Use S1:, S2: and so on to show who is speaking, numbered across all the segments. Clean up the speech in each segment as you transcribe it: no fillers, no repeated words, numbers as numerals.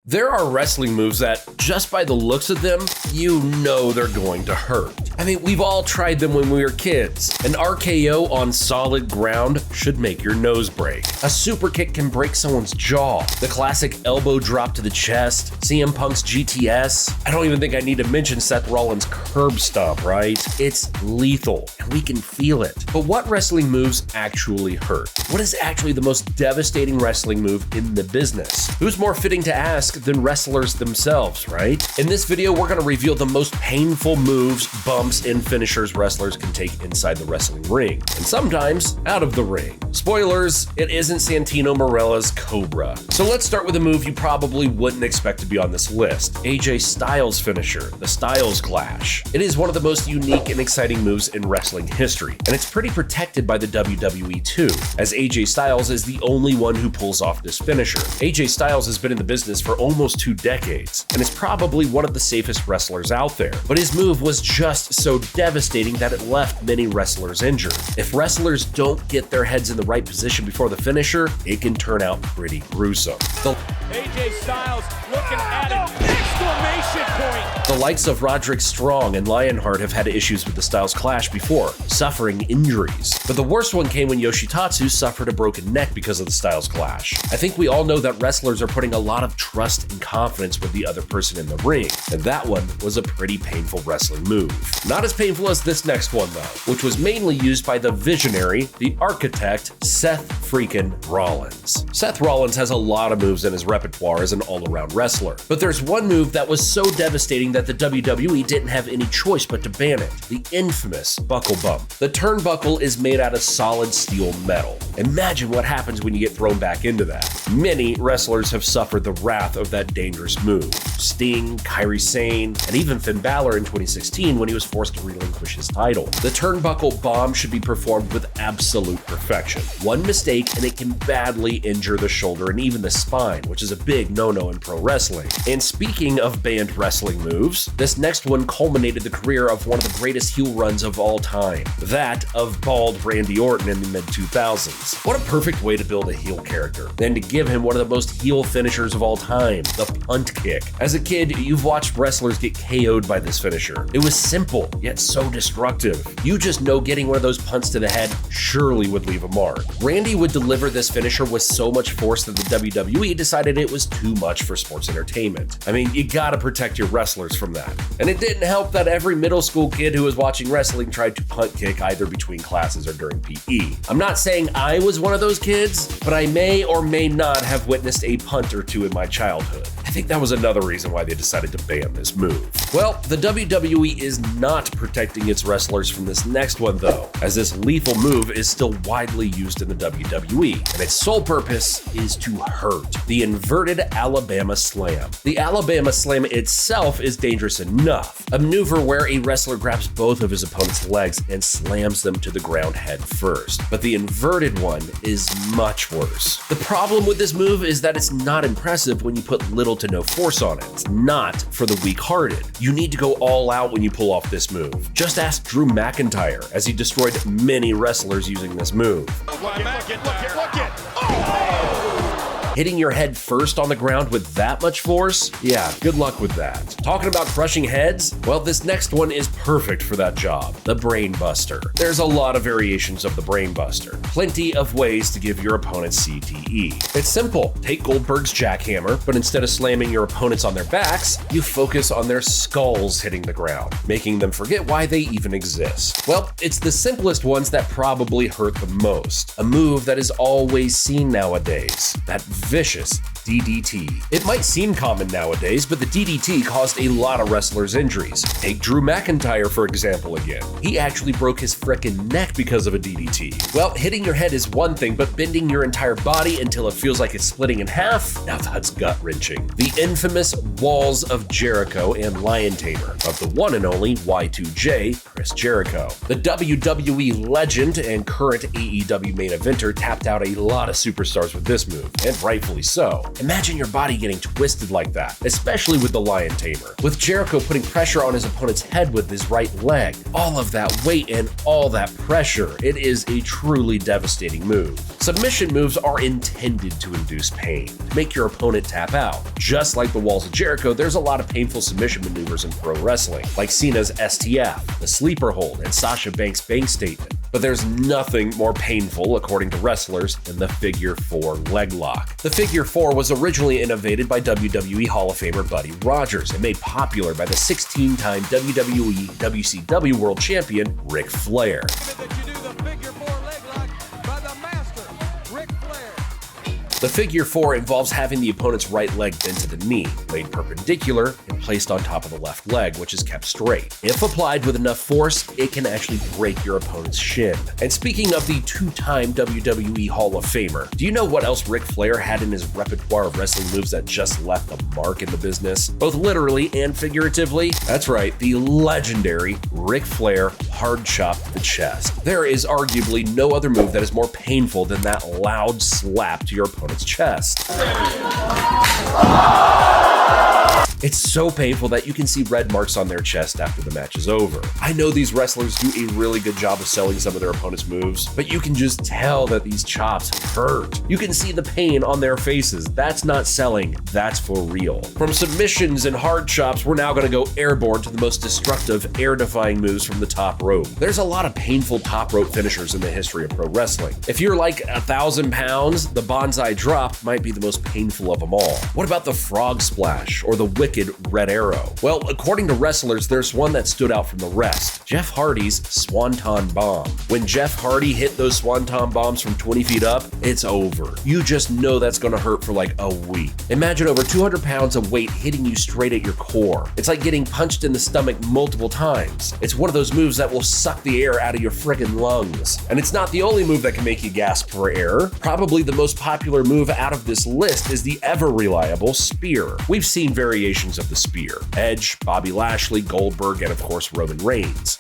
S1: There are wrestling moves that, just by the looks of them, you know they're going to hurt. I mean, we've all tried them when we were kids. An RKO on solid ground should make your nose break. A super kick can break someone's jaw. The classic elbow drop to the chest, CM Punk's GTS. I don't even think I need to mention Seth Rollins' curb stomp, right? It's lethal, and we can feel it. But what wrestling moves actually hurt? What is actually the most devastating wrestling move in the business? Who's more fitting to ask than wrestlers themselves, right? In this video, we're going to reveal the most painful moves, bumps, and finishers wrestlers can take inside the wrestling ring, and sometimes out of the ring. Spoilers, it isn't Santino Marella's Cobra. So let's start with a move you probably wouldn't expect to be on this list. AJ Styles' finisher, the Styles Clash. It is one of the most unique and exciting moves in wrestling history, and it's pretty protected by the WWE too, as AJ Styles is the only one who pulls off this finisher. AJ Styles has been in the business for almost 2 decades, and is probably one of the safest wrestlers out there, but his move was just so devastating that it left many wrestlers injured. If wrestlers don't get their heads in the right position before the finisher, it can turn out pretty gruesome.
S2: AJ Styles looking at it, exclamation point!
S1: The likes of Roderick Strong and Lionheart have had issues with the Styles Clash before, suffering injuries. But the worst one came when Yoshitatsu suffered a broken neck because of the Styles Clash. I think we all know that wrestlers are putting a lot of trust and confidence with the other person in the ring, and that one was a pretty painful wrestling move. Not as painful as this next one though, which was mainly used by the visionary, the architect, Seth freaking Rollins. Seth Rollins has a lot of moves in his repertoire as an all-around wrestler, but there's one move that was so devastating that the WWE didn't have any choice but to ban it, the infamous buckle bump. The turnbuckle is made out of solid steel metal. Imagine what happens when you get thrown back into that. Many wrestlers have suffered the wrath of that dangerous move. Sting, Kairi Sane, and even Finn Balor in 2016 when he was forced to relinquish his title. The turnbuckle bomb should be performed with absolute perfection. One mistake and it can badly injure the shoulder and even the spine, which is a big no-no in pro wrestling. And speaking of banned wrestling moves, this next one culminated the career of one of the greatest heel runs of all time, that of bald Randy Orton in the mid-2000s. What a perfect way to build a heel character, then to give him one of the most heel finishers of all time, the punt kick. As a kid, you've watched wrestlers get KO'd by this finisher. It was simple, yet so destructive. You just know getting one of those punts to the head surely would leave a mark. Randy would deliver this finisher with so much force that the WWE decided it was too much for sports entertainment. I mean, you gotta protect your wrestlers from that. And it didn't help that every middle school kid who was watching wrestling tried to punt kick either between classes or during PE. I'm not saying I was one of those kids, but I may or may not have witnessed a punt or two in my childhood. I think that was another reason why they decided to ban this move. Well, the WWE is not protecting its wrestlers from this next one though, as this lethal move is still widely used in the WWE, and its sole purpose is to hurt. The inverted Alabama Slam. The Alabama Slam itself is dangerous enough, a maneuver where a wrestler grabs both of his opponent's legs and slams them to the ground head first. But the inverted one is much worse. The problem with this move is that it's not impressive when you put little to no force on it. It's not for the weak-hearted. You need to go all out when you pull off this move. Just ask Drew McIntyre, as he destroyed many wrestlers using this move.
S2: Look it.
S1: Hitting your head first on the ground with that much force? Yeah, good luck with that. Talking about crushing heads? Well, this next one is perfect for that job, the Brain Buster. There's a lot of variations of the Brain Buster. Plenty of ways to give your opponent CTE. It's simple. Take Goldberg's jackhammer, but instead of slamming your opponents on their backs, you focus on their skulls hitting the ground, making them forget why they even exist. Well, it's the simplest ones that probably hurt the most. A move that is always seen nowadays. That vicious DDT. It might seem common nowadays, but the DDT caused a lot of wrestlers injuries. Take Drew McIntyre, for example, again. He actually broke his frickin' neck because of a DDT. Well, hitting your head is one thing, but bending your entire body until it feels like it's splitting in half? Now that's gut-wrenching. The infamous Walls of Jericho and Lion Tamer of the one and only Y2J, Chris Jericho. The WWE legend and current AEW main eventer tapped out a lot of superstars with this move, and rightfully so. Imagine your body getting twisted like that, especially with the Lion Tamer. With Jericho putting pressure on his opponent's head with his right leg. All of that weight and all that pressure. It is a truly devastating move. Submission moves are intended to induce pain, to make your opponent tap out. Just like the Walls of Jericho, there's a lot of painful submission maneuvers in pro wrestling, like Cena's STF, the sleeper hold, and Sasha Banks' bank statement. But there's nothing more painful, according to wrestlers, than the figure 4 leg lock. The figure 4 was originally innovated by WWE Hall of Famer Buddy Rogers and made popular by the 16-time WWE WCW World Champion Ric Flair. The figure 4 involves having the opponent's right leg bent to the knee, laid perpendicular, and placed on top of the left leg, which is kept straight. If applied with enough force, it can actually break your opponent's shin. And speaking of the 2-time WWE Hall of Famer, do you know what else Ric Flair had in his repertoire of wrestling moves that just left a mark in the business? Both literally and figuratively? That's right, the legendary Ric Flair hard chop to the chest. There is arguably no other move that is more painful than that loud slap to your opponent's chest. It's so painful that you can see red marks on their chest after the match is over. I know these wrestlers do a really good job of selling some of their opponent's moves, but you can just tell that these chops hurt. You can see the pain on their faces. That's not selling, that's for real. From submissions and hard chops, we're now gonna go airborne to the most destructive, air-defying moves from the top rope. There's a lot of painful top rope finishers in the history of pro wrestling. If you're like 1,000 pounds, the bonsai drop might be the most painful of them all. What about the frog splash or the wicked red arrow? Well, according to wrestlers, there's one that stood out from the rest. Jeff Hardy's Swanton Bomb. When Jeff Hardy hit those Swanton Bombs from 20 feet up, it's over. You just know that's gonna hurt for like a week. Imagine over 200 pounds of weight hitting you straight at your core. It's like getting punched in the stomach multiple times. It's one of those moves that will suck the air out of your friggin' lungs. And it's not the only move that can make you gasp for air. Probably the most popular move out of this list is the ever-reliable spear. We've seen variations of the spear. Edge, Bobby Lashley, Goldberg, and of course Roman Reigns.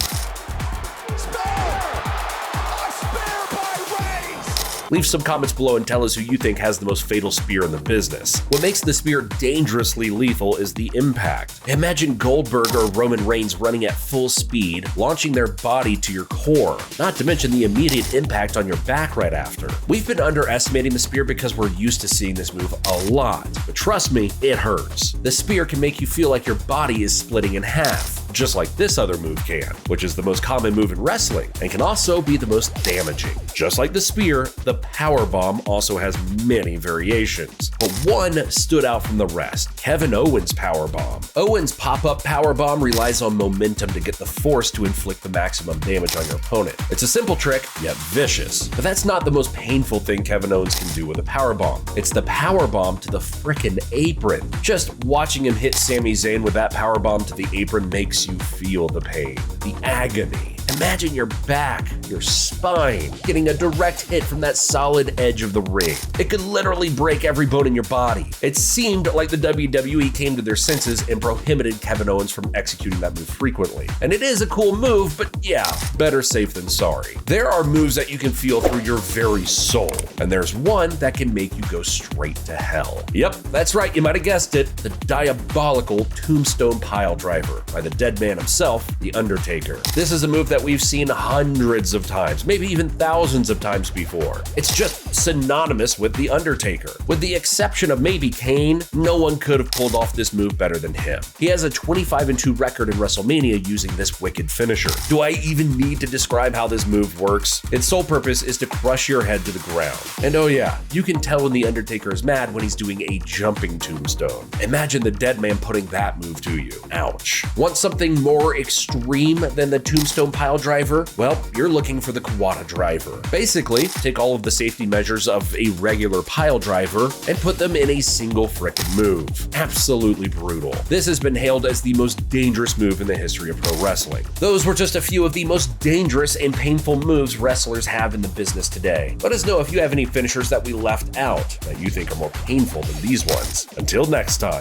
S1: Leave some comments below and tell us who you think has the most fatal spear in the business. What makes the spear dangerously lethal is the impact. Imagine Goldberg or Roman Reigns running at full speed, launching their body to your core, not to mention the immediate impact on your back right after. We've been underestimating the spear because we're used to seeing this move a lot, but trust me, it hurts. The spear can make you feel like your body is splitting in half, just like this other move can, which is the most common move in wrestling and can also be the most damaging. Just like the spear, the power bomb also has many variations, but one stood out from the rest: Kevin Owens' power bomb. Owens' pop-up power bomb relies on momentum to get the force to inflict the maximum damage on your opponent. It's a simple trick, yet vicious. But that's not the most painful thing Kevin Owens can do with a power bomb. It's the power bomb to the frickin' apron. Just watching him hit Sami Zayn with that power bomb to the apron makes you feel the pain, the agony. Imagine your back, your spine, getting a direct hit from that solid edge of the ring. It could literally break every bone in your body. It seemed like the WWE came to their senses and prohibited Kevin Owens from executing that move frequently. And it is a cool move, but yeah, better safe than sorry. There are moves that you can feel through your very soul, and there's one that can make you go straight to hell. Yep, that's right, you might have guessed it, the diabolical tombstone pile driver by the dead man himself, The Undertaker. This is a move that we've seen hundreds of times, maybe even thousands of times before. It's just synonymous with The Undertaker. With the exception of maybe Kane, no one could have pulled off this move better than him. He has a 25-2 record in WrestleMania using this wicked finisher. Do I even need to describe how this move works? Its sole purpose is to crush your head to the ground. And oh yeah, you can tell when The Undertaker is mad when he's doing a jumping tombstone. Imagine the dead man putting that move to you. Ouch. Want something more extreme than the tombstone pile driver? Well, you're looking for the Kawada driver. Basically, take all of the safety measures of a regular pile driver and put them in a single frickin' move. Absolutely brutal. This has been hailed as the most dangerous move in the history of pro wrestling. Those were just a few of the most dangerous and painful moves wrestlers have in the business today. Let us know if you have any finishers that we left out that you think are more painful than these ones. Until next time.